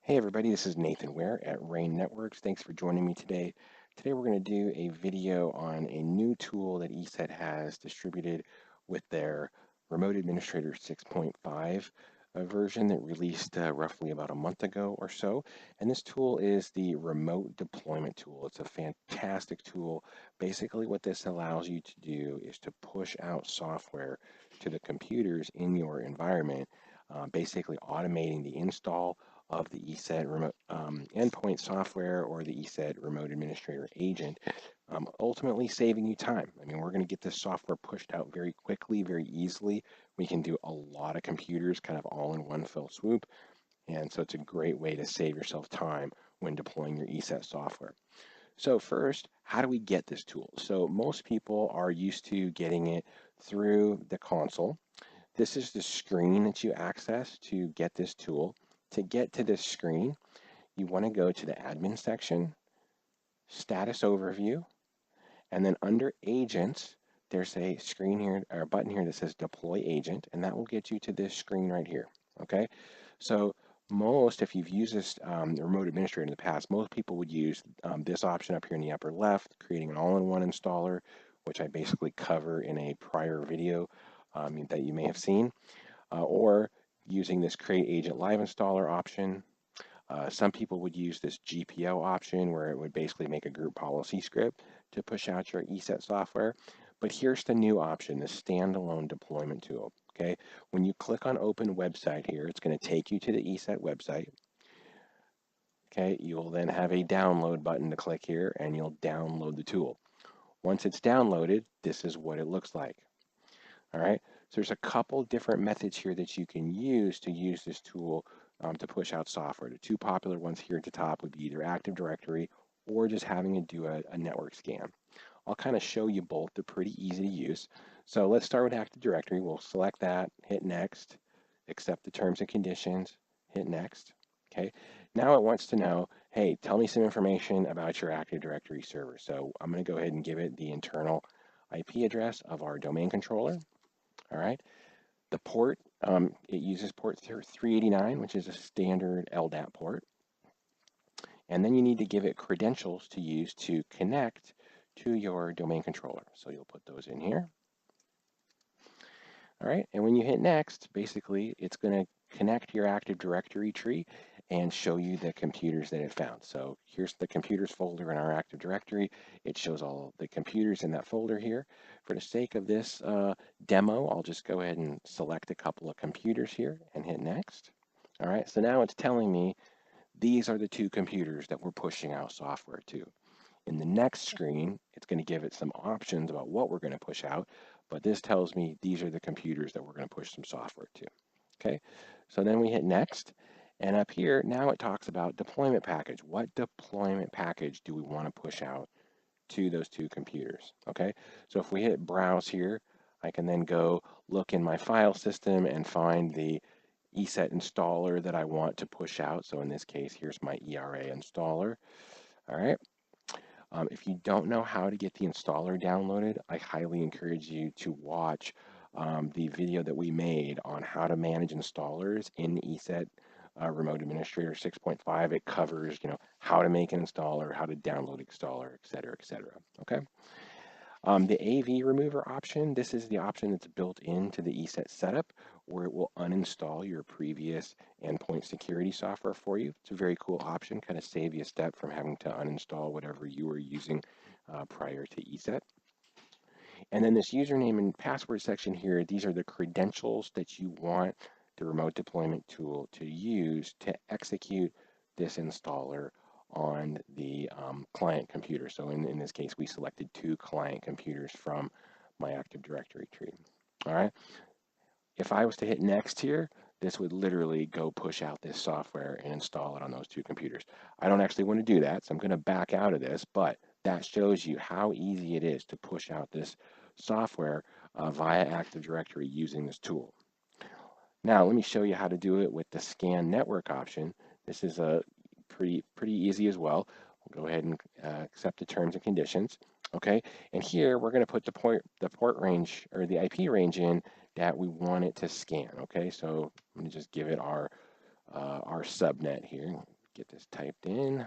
Hey everybody, this is Nathan Ware at Rain Networks. Thanks for joining me today. Today we're going to do a video on a new tool that ESET has distributed with their Remote Administrator 6.5 version that released roughly about a month ago or so. And this tool is the Remote Deployment Tool. It's a fantastic tool. Basically what this allows you to do is to push out software to the computers in your environment, basically automating the install of the ESET remote endpoint software or the ESET remote administrator agent, ultimately saving you time. I mean, we're going to get this software pushed out very quickly, very easily. We can do a lot of computers kind of all in one fell swoop. And so it's a great way to save yourself time when deploying your ESET software. So first, how do we get this tool? So most people are used to getting it through the console. This is the screen that you access to get this tool. To get to this screen, you want to go to the admin section, status overview, and then under agents, there's a screen here or a button here that says deploy agent, and that will get you to this screen right here. Okay, so if you've used this remote administrator in the past, most people would use this option up here in the upper left, creating an all-in-one installer, which I basically cover in a prior video that you may have seen, or using this create agent live installer option. Some people would use this GPO option where it would basically make a group policy script to push out your ESET software. But here's the new option, the standalone deployment tool. Okay, when you click on open website here, it's going to take you to the ESET website. Okay, you'll then have a download button to click here and you'll download the tool. Once it's downloaded, this is what it looks like. All right, so there's a couple different methods here that you can use to use this tool to push out software. The two popular ones here at the top would be either Active Directory or just having it do a network scan. I'll kind of show you both. They're pretty easy to use. So let's start with Active Directory. We'll select that, hit next, accept the terms and conditions, hit next. Okay, now it wants to know, hey, tell me some information about your Active Directory server. So I'm going to go ahead and give it the internal IP address of our domain controller. All right, the port, it uses port 389, which is a standard LDAP port. And then you need to give it credentials to use to connect to your domain controller. So you'll put those in here. All right, and when you hit next, basically it's going to connect your Active Directory tree and show you the computers that it found. So here's the computers folder in our Active Directory. It shows all the computers in that folder here. For the sake of this demo, I'll just go ahead and select a couple of computers here and hit next. All right, so now it's telling me these are the two computers that we're pushing out software to. In the next screen, it's going to give it some options about what we're going to push out, but this tells me these are the computers that we're going to push some software to. Okay, so then we hit next, and up here, now it talks about deployment package. What deployment package do we want to push out to those two computers? Okay, so if we hit browse here, I can then go look in my file system and find the ESET installer that I want to push out. So in this case, here's my ERA installer. All right. If you don't know how to get the installer downloaded, I highly encourage you to watch the video that we made on how to manage installers in ESET Remote Administrator 6.5. It covers, how to make an installer, how to download installer, et cetera, okay? The AV remover option, this is the option that's built into the ESET setup where it will uninstall your previous endpoint security software for you. It's a very cool option, kind of save you a step from having to uninstall whatever you were using prior to ESET. And then this username and password section here, these are the credentials that you want the remote deployment tool to use to execute this installer on the client computer. So in this case, we selected two client computers from my Active Directory tree. All right. If I was to hit next here, this would literally go push out this software and install it on those two computers. I don't actually want to do that, so I'm going to back out of this, but that shows you how easy it is to push out this software via Active Directory using this tool. Now, let me show you how to do it with the scan network option. This is pretty easy as well. We'll go ahead and accept the terms and conditions. Okay, and here we're going to put the port range or the IP range in that we want it to scan. Okay, so I'm going to just give it our subnet here. get this typed in.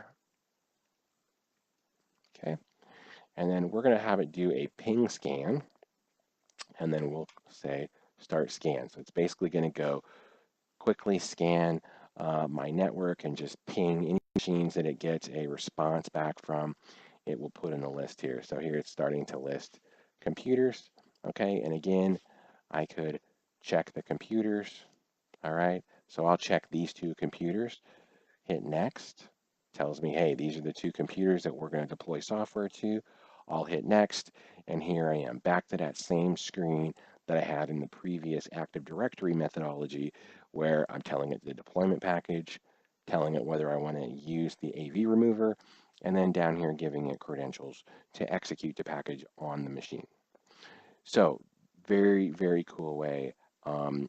Okay, and then we're going to have it do a ping scan, and then we'll say start scan. So it's basically going to go quickly scan my network and just ping any machines that it gets a response back from. It will put in a list here. So here it's starting to list computers. Okay, and again, I could check the computers. All right, so I'll check these two computers, hit next, tells me, hey, these are the two computers that we're going to deploy software to. I'll hit next, and here I am back to that same screen that I had in the previous Active Directory methodology, where I'm telling it the deployment package, telling it whether I want to use the AV remover, and then down here giving it credentials to execute the package on the machine. So very, very cool way.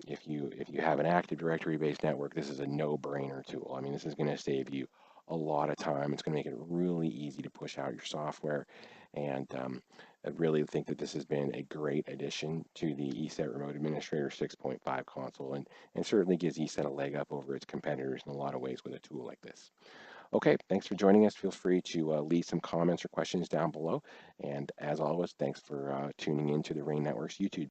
If you have an Active Directory based network, this is a no-brainer tool. I mean, this is going to save you a lot of time. It's going to make it really easy to push out your software. And I really think that this has been a great addition to the ESET Remote Administrator 6.5 console, and certainly gives ESET a leg up over its competitors in a lot of ways with a tool like this. Okay, thanks for joining us. Feel free to leave some comments or questions down below. And as always, thanks for tuning in to the Rain Networks YouTube.